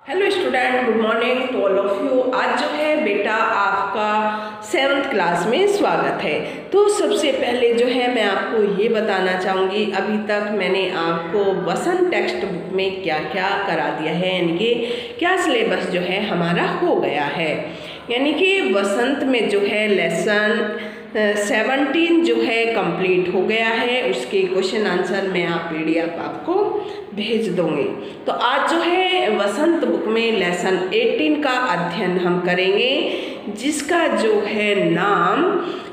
Hello student, good morning to all of you. आज जो है बेटा आपका 7th क्लास में स्वागत है। तो सबसे पहले जो है मैं आपको ये बताना चाहूँगी, अभी तक मैंने आपको वसंत टेक्स्ट बुक में क्या क्या करा दिया है, यानी कि क्या सिलेबस जो है हमारा हो गया है। यानी कि वसंत में जो है लेसन 17 जो है कंप्लीट हो गया है। उसके क्वेश्चन आंसर मैं आप PDF आपको भेज दूँगी। तो आज जो है वसंत बुक में लेसन 18 का अध्ययन हम करेंगे, जिसका जो है नाम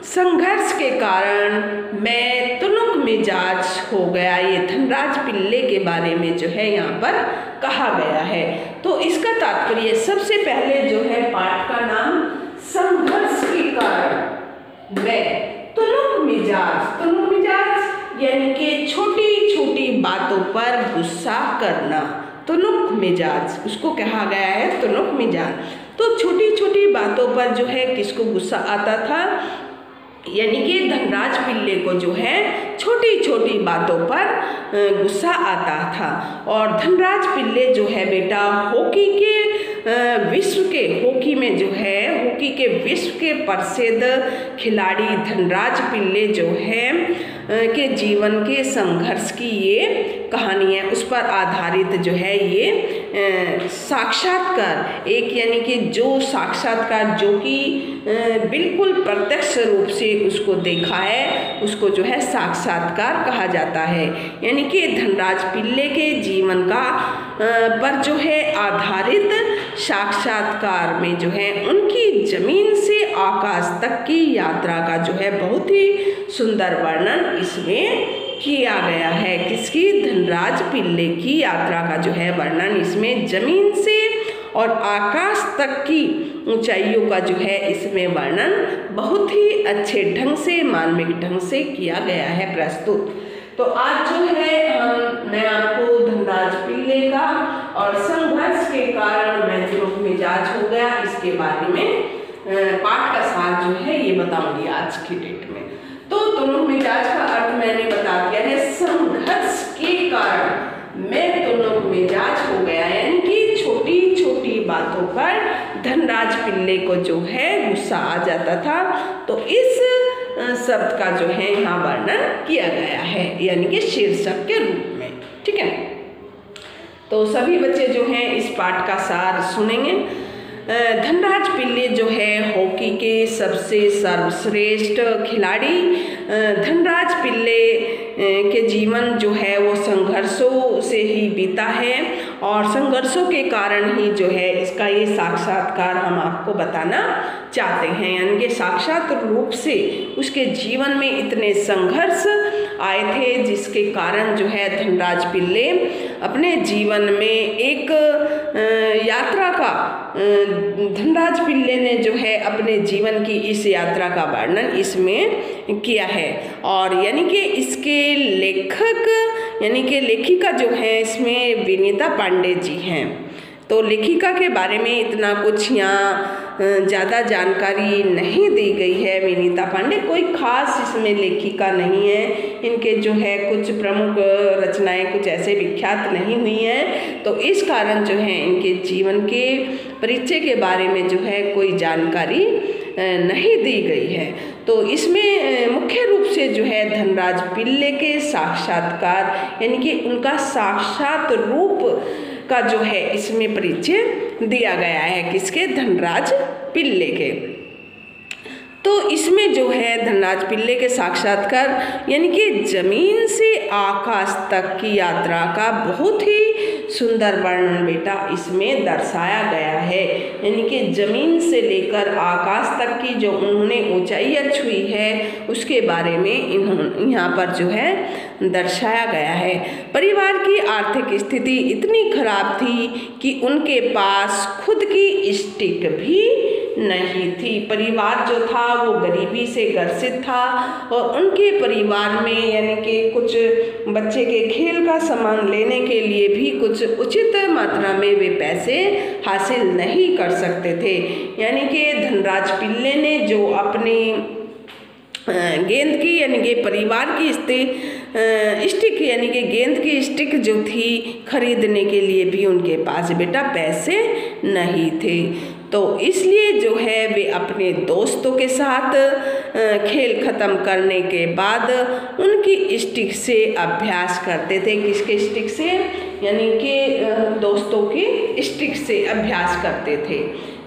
संघर्ष के कारण मैं तुनुक मिजाज हो गया। ये धनराज पिल्ले के बारे में जो है यहाँ पर कहा गया है। तो इसका तात्पर्य सबसे पहले जो है पाठ का नाम संघर्ष के कारण मैं तुनुक मिजाज यानी कि छोटी छोटी बातों पर गुस्सा करना। तुनुक मिजाज उसको कहा गया है, तुनुक मिजाज। तो छोटी छोटी बातों पर जो है किसको गुस्सा आता था, यानी कि धनराज पिल्ले को जो है छोटी छोटी बातों पर गुस्सा आता था। और धनराज पिल्ले जो है बेटा हॉकी के विश्व के प्रसिद्ध खिलाड़ी धनराज पिल्ले जो है के जीवन के संघर्ष की ये कहानी है। उस पर आधारित जो है ये साक्षात्कार, एक यानी कि जो साक्षात्कार जो कि बिल्कुल प्रत्यक्ष रूप से उसको देखा है, उसको जो है साक्षात्कार कहा जाता है। यानी कि धनराज पिल्ले के जीवन का पर जो है आधारित साक्षात्कार में जो है उनकी जमीन से आकाश तक की यात्रा का जो है बहुत ही सुंदर वर्णन इसमें किया गया है। किसकी? धनराज पिल्ले की यात्रा का जो है वर्णन इसमें जमीन से और आकाश तक की ऊंचाइयों का जो है इसमें वर्णन बहुत ही अच्छे ढंग से, मानविक ढंग से किया गया है प्रस्तुत। तो आज जो है मैं आपको धनराज पिल्ले का और संघर्ष के कारण मैं तुनुक मिजाज हो गया इसके बारे में पाठ का सार जो है ये बताऊंगी आज की डेट में। तो तुनुक मिजाज का अर्थ मैंने बता दिया है, संघर्ष के कारण मैं तुनुक मिजाज हो गया, यानी कि छोटी छोटी बातों पर धनराज पिल्ले को जो है गुस्सा आ जाता था। तो इस शब्द का जो है यहाँ वर्णन किया गया है, यानी कि शीर्षक के रूप में। ठीक है, तो सभी बच्चे जो हैं इस पाठ का सार सुनेंगे। धनराज पिल्ले जो है हॉकी के सबसे सर्वश्रेष्ठ खिलाड़ी। धनराज पिल्ले के जीवन जो है वो संघर्षों से ही बीता है और संघर्षों के कारण ही जो है इसका ये साक्षात्कार हम आपको बताना चाहते हैं। यानी कि साक्षात रूप से उसके जीवन में इतने संघर्ष आए थे, जिसके कारण जो है धनराज पिल्ले अपने जीवन में एक यात्रा का धनराज पिल्ले ने जो है अपने जीवन की इस यात्रा का वर्णन इसमें किया है। और यानी कि इसके लेखक यानी कि लेखिका जो है इसमें विनीता पांडे जी हैं। तो लेखिका के बारे में इतना कुछ यहाँ ज़्यादा जानकारी नहीं दी गई है। विनीता पांडे कोई खास इसमें लेखिका नहीं है, इनके जो है कुछ प्रमुख रचनाएं कुछ ऐसे विख्यात नहीं हुई हैं। तो इस कारण जो है इनके जीवन के परिचय के बारे में जो है कोई जानकारी नहीं दी गई है। तो इसमें मुख्य रूप से जो है धनराज पिल्ले के साक्षात्कार यानी कि उनका साक्षात रूप का जो है इसमें परिचय दिया गया है। किसके? धनराज पिल्ले के। तो इसमें जो है धनराज पिल्ले के साक्षात्कार यानी कि जमीन से आकाश तक की यात्रा का बहुत ही सुंदर वर्णन बेटा इसमें दर्शाया गया है। यानी कि जमीन से लेकर आकाश तक की जो उन्होंने ऊंचाइयां छुई है उसके बारे में यहाँ पर जो है दर्शाया गया है। परिवार की आर्थिक स्थिति इतनी खराब थी कि उनके पास खुद की स्टिक भी नहीं थी। परिवार जो था वो गरीबी से ग्रसित था और उनके परिवार में यानी कि कुछ बच्चे के खेल का सामान लेने के लिए भी कुछ उचित मात्रा में वे पैसे हासिल नहीं कर सकते थे। यानी कि धनराज पिल्ले ने जो अपनी गेंद की यानी कि परिवार की स्टिक यानी कि गेंद की स्टिक जो थी खरीदने के लिए भी उनके पास बेटा पैसे नहीं थे। तो इसलिए जो है वे अपने दोस्तों के साथ खेल ख़त्म करने के बाद उनकी स्टिक से अभ्यास करते थे। किसके स्टिक से? यानी कि दोस्तों की स्टिक से अभ्यास करते थे।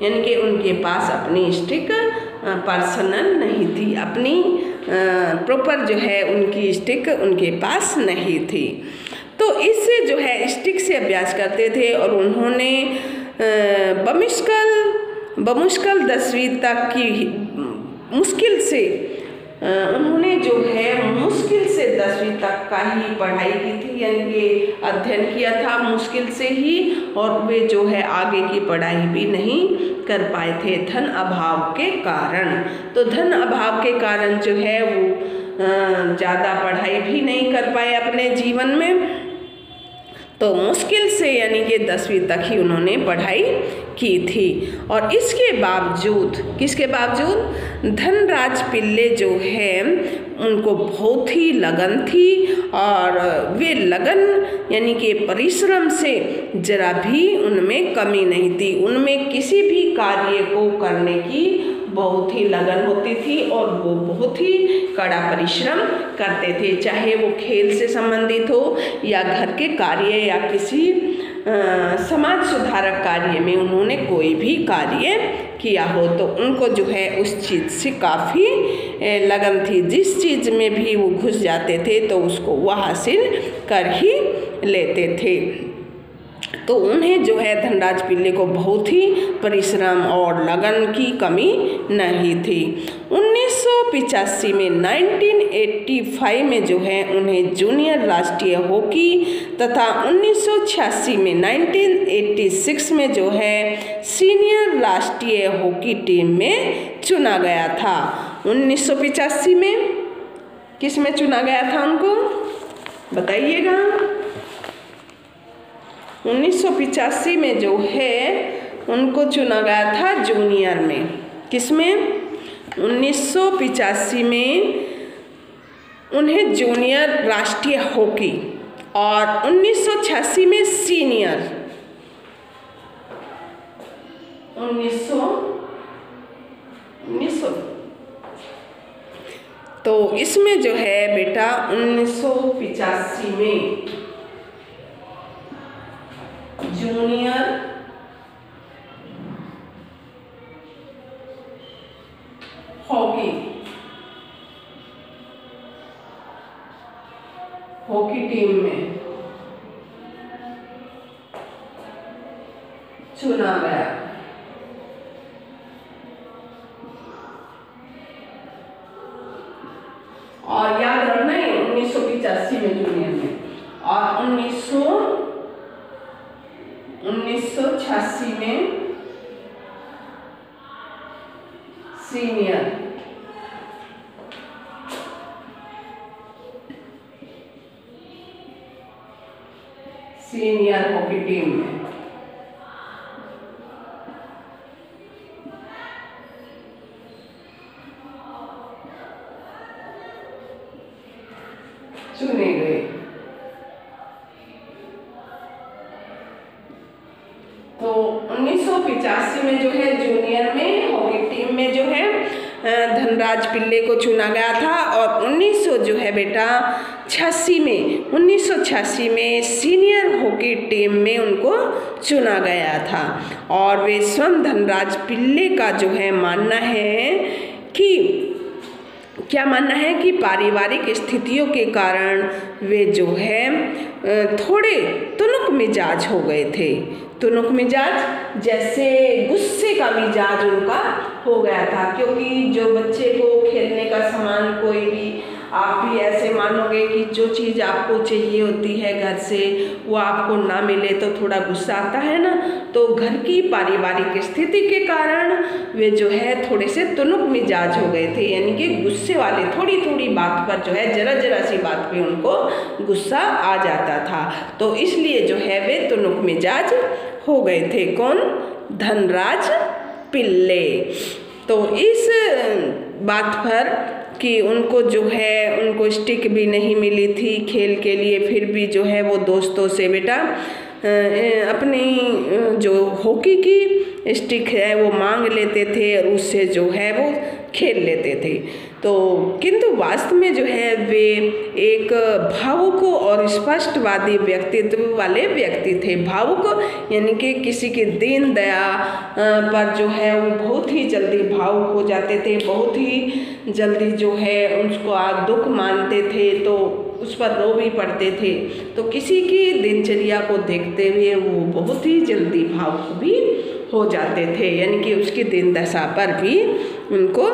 यानी कि उनके पास अपनी स्टिक पर्सनल नहीं थी, अपनी प्रॉपर जो है उनकी स्टिक उनके पास नहीं थी। तो इससे जो है स्टिक से अभ्यास करते थे और उन्होंने बमुश्किल 10वीं तक की मुश्किल से उन्होंने जो है मुश्किल से 10वीं तक का ही पढ़ाई की थी, यानी कि अध्ययन किया था मुश्किल से ही, और वे जो है आगे की पढ़ाई भी नहीं कर पाए थे धन अभाव के कारण। तो धन अभाव के कारण जो है वो ज़्यादा पढ़ाई भी नहीं कर पाए अपने जीवन में। तो मुश्किल से यानी कि 10वीं तक ही उन्होंने पढ़ाई की थी। और इसके बावजूद, किसके बावजूद, धनराज पिल्ले जो है उनको बहुत ही लगन थी और वे लगन यानी कि परिश्रम से जरा भी उनमें कमी नहीं थी। उनमें किसी भी कार्य को करने की बहुत ही लगन होती थी और वो बहुत ही कड़ा परिश्रम करते थे, चाहे वो खेल से संबंधित हो या घर के कार्य या किसी समाज सुधारक कार्य में उन्होंने कोई भी कार्य किया हो तो उनको जो है उस चीज़ से काफ़ी लगन थी। जिस चीज़ में भी वो घुस जाते थे तो उसको वो हासिल कर ही लेते थे। तो उन्हें जो है धनराज पिल्ले को बहुत ही परिश्रम और लगन की कमी नहीं थी। 1985 में 1985 में जो है उन्हें जूनियर राष्ट्रीय हॉकी तथा 1986 में 1986 में जो है सीनियर राष्ट्रीय हॉकी टीम में चुना गया था। 1985 में किस में चुना गया था उनको बताइएगा। 1985 में जो है उनको चुना गया था जूनियर में। किस में? 1985 में उन्हें जूनियर राष्ट्रीय हॉकी और 1986 में सीनियर। 1900 तो इसमें जो है बेटा 1985 में जूनियर हॉकी टीम में चुना गया। और याद रखना है 1985 में जूनियर में और 1986 में सीनियर। सीनियर हॉकी टीम में चुने गए। तो 1985 में जो है जूनियर में हॉकी टीम में जो है धनराज पिल्ले को चुना गया था और 1986 में सीनियर हॉकी टीम में उनको चुना गया था। और वे स्वयं धनराज पिल्ले का जो है मानना है कि क्या मानना है कि पारिवारिक स्थितियों के कारण वे जो है थोड़े तुनुक मिजाज हो गए थे। तुनुक मिजाज जैसे गुस्से का मिजाज उनका हो गया था, क्योंकि जो बच्चे को खेलने का सामान कोई भी आप भी ऐसे मानोगे कि जो चीज़ आपको चाहिए होती है घर से वो आपको ना मिले तो थोड़ा गुस्सा आता है ना। तो घर की पारिवारिक स्थिति के कारण वे जो है थोड़े से तुनुक मिजाज हो गए थे, यानी कि गुस्से वाले, थोड़ी थोड़ी बात पर जो है जरा सी बात पे उनको गुस्सा आ जाता था। तो इसलिए जो है वे तुनुक मिजाज हो गए थे। कौन? धनराज पिल्ले। तो इस बात पर कि उनको जो है उनको स्टिक भी नहीं मिली थी खेल के लिए, फिर भी जो है वो दोस्तों से बेटा अपनी जो हॉकी की स्टिक है वो मांग लेते थे और उससे जो है वो खेल लेते थे। तो किंतु वास्तव में जो है वे एक भावुक और स्पष्टवादी व्यक्तित्व वाले व्यक्ति थे। भावुक यानी कि किसी की दीन दया पर जो है वो बहुत ही जल्दी भावुक हो जाते थे, बहुत ही जल्दी जो है उसको दुख मानते थे तो उस पर रो भी पड़ते थे। तो किसी की दिनचर्या को देखते हुए वो बहुत ही जल्दी भावुक भी हो जाते थे, यानी कि उसकी दिन दशा पर भी उनको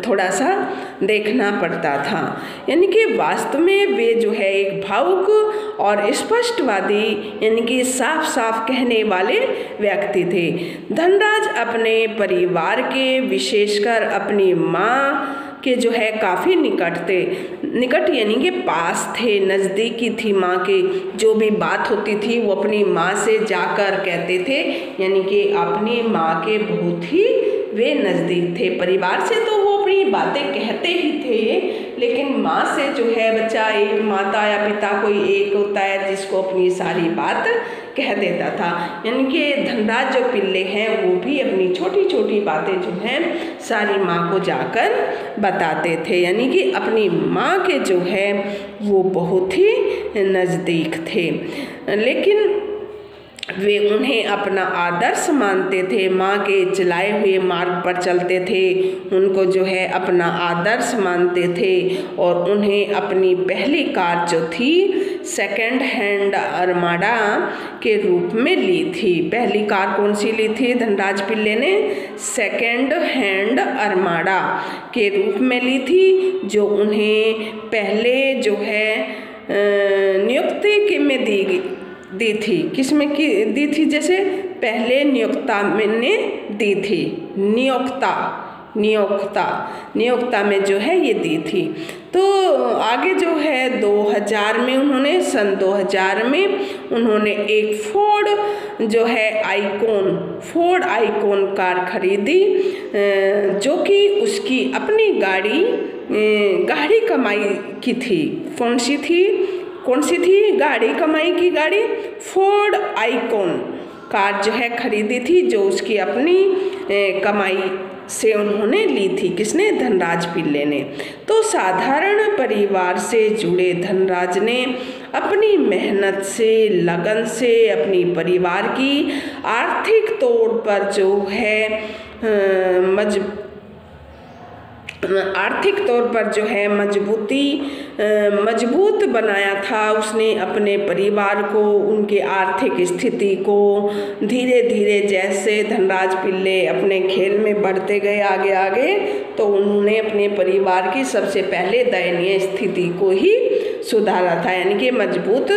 थोड़ा सा देखना पड़ता था। यानी कि वास्तव में वे जो है एक भावुक और स्पष्टवादी यानी कि साफ साफ कहने वाले व्यक्ति थे। धनराज अपने परिवार के विशेषकर अपनी माँ के जो है काफ़ी निकट यानी कि पास थे, नज़दीकी थी माँ के। जो भी बात होती थी वो अपनी माँ से जाकर कहते थे, यानी कि अपनी माँ के बहुत ही वे नज़दीक थे। परिवार से तो वो अपनी बातें कहते ही थे, लेकिन माँ से जो है बच्चा एक माता या पिता कोई एक होता है जिसको अपनी सारी बात कह देता था। यानी कि धनराज जो पिल्ले हैं वो भी अपनी छोटी छोटी बातें जो हैं सारी माँ को जाकर बताते थे, यानी कि अपनी माँ के जो है वो बहुत ही नज़दीक थे। लेकिन वे उन्हें अपना आदर्श मानते थे, माँ के चलाए हुए मार्ग पर चलते थे, उनको जो है अपना आदर्श मानते थे और उन्हें अपनी पहली कार जो थी सेकंड हैंड अरमाडा के रूप में ली थी। पहली कार कौन सी ली थी धनराज पिल्ले ने? सेकंड हैंड अरमाडा के रूप में ली थी, जो उन्हें पहले जो है नियुक्ति में दी थी। किसमें की दी थी? जैसे पहले नियोक्ता मैंने दी थी, नियोक्ता में जो है ये दी थी। तो आगे जो है 2000 में सन 2000 में उन्होंने एक फोर्ड आइकॉन कार खरीदी, जो कि उसकी अपनी गाड़ी कमाई की थी। कौन सी थी गाड़ी कमाई की गाड़ी? फोर्ड आइकॉन कार जो है खरीदी थी, जो उसकी अपनी कमाई से उन्होंने ली थी। किसने? धनराज पिल्ले ने। तो साधारण परिवार से जुड़े धनराज ने अपनी मेहनत से, लगन से अपनी परिवार की आर्थिक तौर पर जो है मजबूत बनाया था। उसने अपने परिवार को, उनके आर्थिक स्थिति को धीरे धीरे जैसे धनराज पिल्ले अपने खेल में बढ़ते गए आगे, तो उन्होंने अपने परिवार की सबसे पहले दयनीय स्थिति को ही सुधारा था, यानी कि मजबूत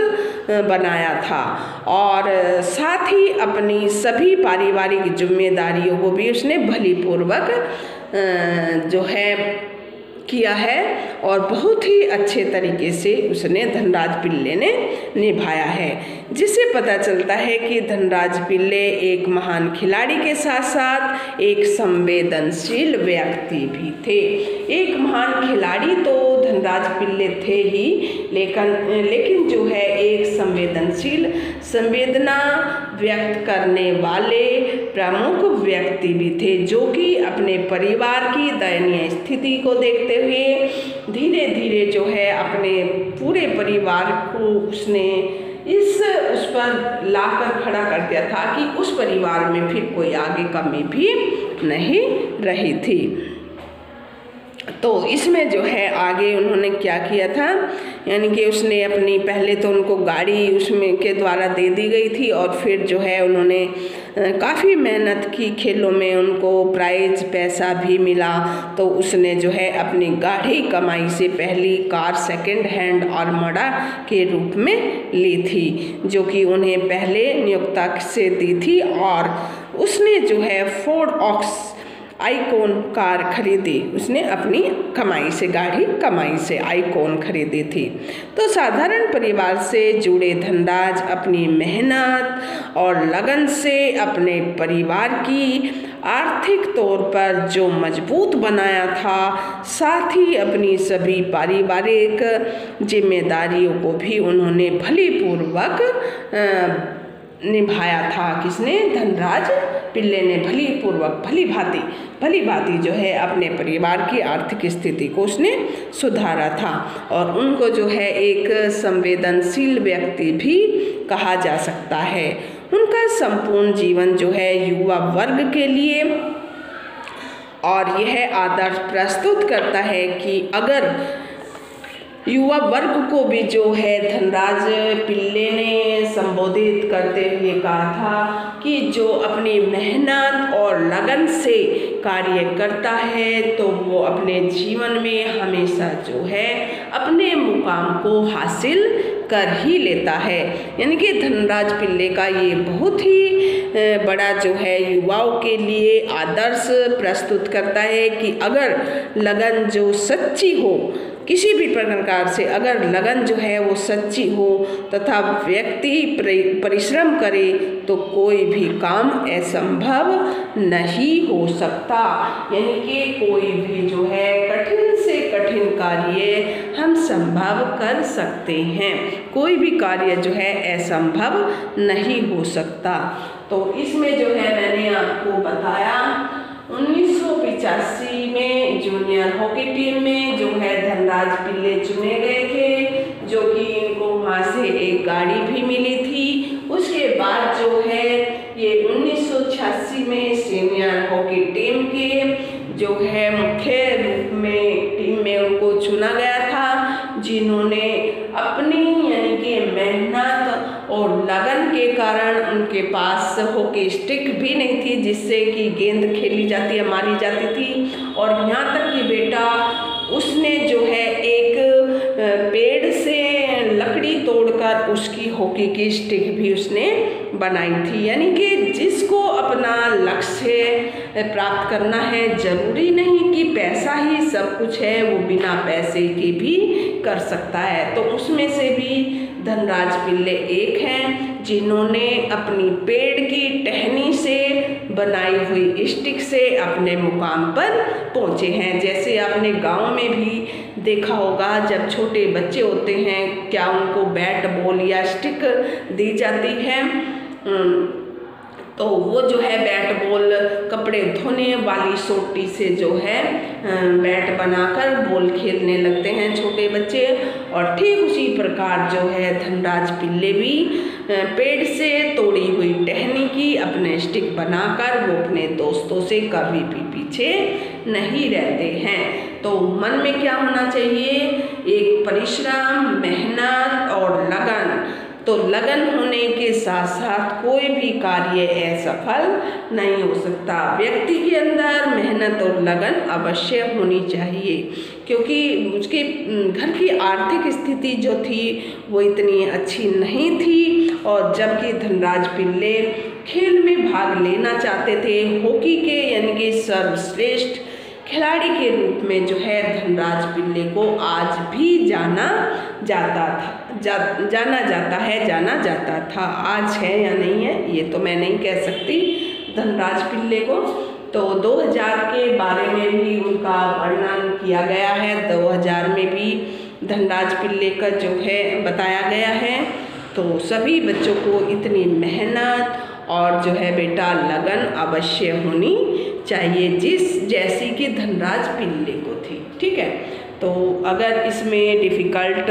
बनाया था। और साथ ही अपनी सभी पारिवारिक जिम्मेदारियों को भी उसने भलीपूर्वक जो है किया है और बहुत ही अच्छे तरीके से उसने धनराज पिल्ले ने निभाया है, जिससे पता चलता है कि धनराज पिल्ले एक महान खिलाड़ी के साथ साथ एक संवेदनशील व्यक्ति भी थे। एक महान खिलाड़ी तो धनराज पिल्ले थे ही, लेकिन जो है एक संवेदना व्यक्त करने वाले प्रमुख व्यक्ति भी थे, जो कि अपने परिवार की दयनीय स्थिति को देखते हुए धीरे धीरे जो है अपने पूरे परिवार को उसने उस पर लाकर खड़ा कर दिया था कि उस परिवार में फिर कोई आगे कमी भी नहीं रही थी। तो इसमें जो है आगे उन्होंने क्या किया था, यानी कि उसने अपनी पहले तो उनको गाड़ी उसमें के द्वारा दे दी गई थी और फिर जो है उन्होंने काफ़ी मेहनत की, खेलों में उनको प्राइज पैसा भी मिला। तो उसने जो है अपनी गाड़ी कमाई से पहली कार सेकंड हैंड आर्मडा के रूप में ली थी, जो कि उन्हें पहले नियोक्ता से दी थी। और उसने जो है फोर्ड आईकॉन कार खरीदी, उसने अपनी कमाई से, गाढ़ी कमाई से आईकॉन खरीदी थी। तो साधारण परिवार से जुड़े धनराज अपनी मेहनत और लगन से अपने परिवार की आर्थिक तौर पर जो मजबूत बनाया था, साथ ही अपनी सभी पारिवारिक जिम्मेदारियों को भी उन्होंने भलीपूर्वक निभाया था। किसने? धनराज पिल्ले ने भली भांति जो है अपने परिवार की आर्थिक स्थिति को उसने सुधारा था और उनको जो है एक संवेदनशील व्यक्ति भी कहा जा सकता है। उनका संपूर्ण जीवन जो है युवा वर्ग के लिए और यह आदर्श प्रस्तुत करता है कि अगर युवा वर्ग को भी जो है धनराज पिल्ले ने संबोधित करते हुए कहा था कि जो अपनी मेहनत और लगन से कार्य करता है तो वो अपने जीवन में हमेशा जो है अपने मुकाम को हासिल कर ही लेता है। यानी कि धनराज पिल्ले का ये बहुत ही बड़ा जो है युवाओं के लिए आदर्श प्रस्तुत करता है कि अगर लगन जो सच्ची हो, किसी भी प्रकार से अगर लगन जो है वो सच्ची हो तथा व्यक्ति परिश्रम करे तो कोई भी काम असंभव नहीं हो सकता। यानी कि कोई भी जो है कठिन से कठिन कार्य हम संभव कर सकते हैं, कोई भी कार्य जो है असंभव नहीं हो सकता। तो इसमें जो है मैंने आपको बताया 1985 में जूनियर हॉकी टीम में जो है धनराज पिल्ले चुने गए थे, जो कि इनको वहाँ से एक गाड़ी भी मिली थी। उसके बाद जो है ये 1986 में सीनियर हॉकी टीम के जो है मुख्य रूप में टीम में उनको चुना गया था, जिन्होंने अपनी यानी कि मेहनत और लगन के कारण उनके पास हॉकी स्टिक भी नहीं थी जिससे कि गेंद खेली जाती है, मारी जाती थी। और यहाँ तक कि बेटा उसने जो है एक पेड़ से लकड़ी तोड़कर उसकी हॉकी की स्टिक भी उसने बनाई थी। यानी कि जिसको अपना लक्ष्य प्राप्त करना है, जरूरी नहीं कि पैसा ही सब कुछ है, वो बिना पैसे के भी कर सकता है। तो उसमें से भी धनराज पिल्ले एक हैं जिन्होंने अपनी पेड़ की टहनी से बनाई हुई स्टिक से अपने मुकाम पर पहुँचे हैं। जैसे आपने गांव में भी देखा होगा, जब छोटे बच्चे होते हैं क्या उनको बैट बॉल या स्टिक दी जाती है, तो वो जो है बैट बॉल कपड़े धोने वाली सोटी से जो है बैट बनाकर बॉल खेलने लगते हैं छोटे बच्चे। और ठीक उसी प्रकार जो है धनराज पिल्ले भी पेड़ से तोड़ी हुई टहनी की अपने स्टिक बनाकर वो अपने दोस्तों से कभी भी पीछे नहीं रहते हैं। तो मन में क्या होना चाहिए? एक परिश्रम, मेहनत और लगन। तो लगन होने के साथ साथ कोई भी कार्य असफल नहीं हो सकता। व्यक्ति के अंदर मेहनत और लगन अवश्य होनी चाहिए, क्योंकि उसके घर की आर्थिक स्थिति जो थी वो इतनी अच्छी नहीं थी। और जबकि धनराज पिल्ले खेल में भाग लेना चाहते थे, हॉकी के यानी कि सर्वश्रेष्ठ खिलाड़ी के रूप में जो है धनराज पिल्ले को आज भी जाना जाता था। आज है या नहीं है ये तो मैं नहीं कह सकती धनराज पिल्ले को। तो 2000 के बारे में भी उनका वर्णन किया गया है, 2000 में भी धनराज पिल्ले का जो है बताया गया है। तो सभी बच्चों को इतनी मेहनत और जो है बेटा लगन अवश्य होनी चाहिए जैसी कि धनराज पिल्ले को थी। ठीक है, तो अगर इसमें डिफ़िकल्ट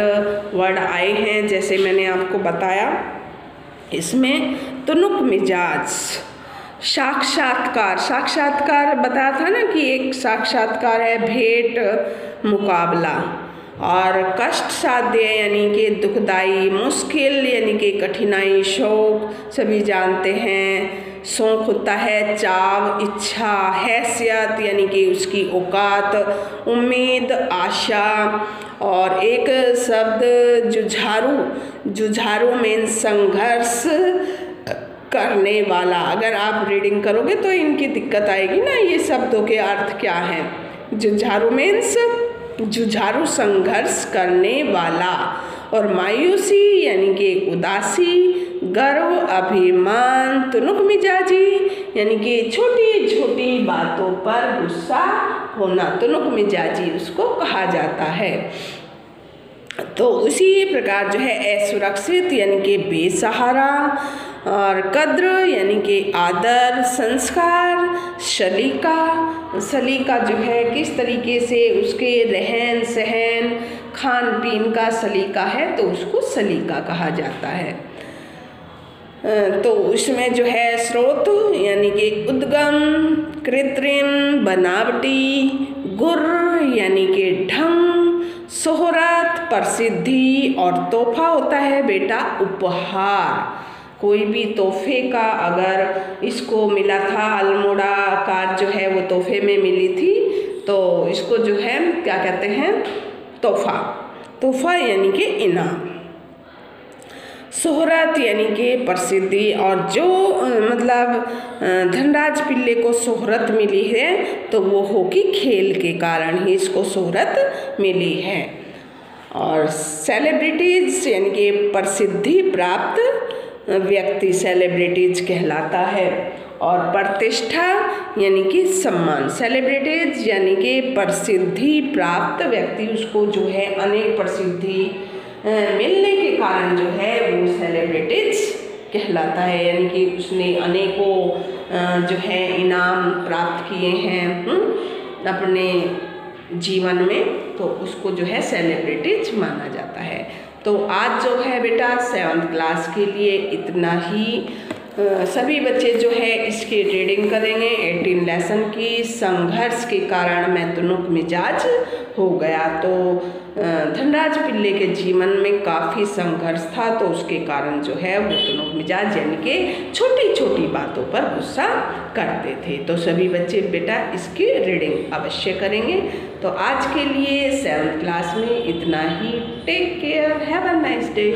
वर्ड आए हैं जैसे मैंने आपको बताया, इसमें तुनुक मिजाज, साक्षात्कार बताया था ना कि एक साक्षात्कार है, भेंट मुकाबला, और कष्ट साध्य यानी कि दुखदाई, मुश्किल यानी कि कठिनाई, शौक सभी जानते हैं। शौक होता है चाव, इच्छा, हैसियत यानी कि उसकी औकात, उम्मीद, आशा, और एक शब्द जुझारू में संघर्ष करने वाला। अगर आप रीडिंग करोगे तो इनकी दिक्कत आएगी ना, ये शब्दों के अर्थ क्या हैं। जुझारू मीन्स जुझारू, संघर्ष करने वाला। और मायूसी यानी कि उदासी, गर्व, अभिमान, तुनुक मिजाजी यानी कि छोटी छोटी बातों पर गुस्सा होना, तुनुक मिजाजी उसको कहा जाता है। तो उसी प्रकार जो है असुरक्षित यानी कि बेसहारा, और कद्र यानी कि आदर, संस्कार, सलीका, सलीका जो है किस तरीके से उसके रहन सहन खान पीन का सलीका है तो उसको सलीका कहा जाता है। तो उसमें जो है स्रोत यानी कि उद्गम, कृत्रिम, बनावटी, गुर यानी कि ढंग, शोहरत, प्रसिद्धि, और तोहफा होता है बेटा उपहार। कोई भी तोहफे का अगर इसको मिला था, अल्मोड़ा कार जो है वो तोहफे में मिली थी, तो इसको जो है क्या कहते हैं, तोहफा। तोहफा यानी कि इनाम। शोहरत यानी कि प्रसिद्धि, और जो मतलब धनराज पिल्ले को शोहरत मिली है तो वो होगी खेल के कारण ही इसको शोहरत मिली है। और सेलिब्रिटीज यानी कि प्रसिद्धि प्राप्त व्यक्ति सेलिब्रिटीज कहलाता है। और प्रतिष्ठा यानी कि सम्मान, सेलिब्रिटीज यानी कि प्रसिद्धि प्राप्त व्यक्ति, उसको जो है अनेक प्रसिद्धि मिलने के कारण जो है वो सेलिब्रिटीज कहलाता है, यानी कि उसने अनेकों जो है इनाम प्राप्त किए हैं अपने जीवन में, तो उसको जो है सेलिब्रिटीज माना जाता है। तो आज जो है बेटा 7th क्लास के लिए इतना ही। सभी बच्चे जो है इसकी रीडिंग करेंगे 18 लेसन की। संघर्ष के कारण मैं तुनुक मिजाज हो गया, तो धनराज पिल्ले के जीवन में काफ़ी संघर्ष था, तो उसके कारण जो है वो तुनुक मिजाज यानी कि छोटी छोटी बातों पर गुस्सा करते थे। तो सभी बच्चे बेटा इसकी रीडिंग अवश्य करेंगे। तो आज के लिए 7th क्लास में इतना ही। Take care, have a nice day.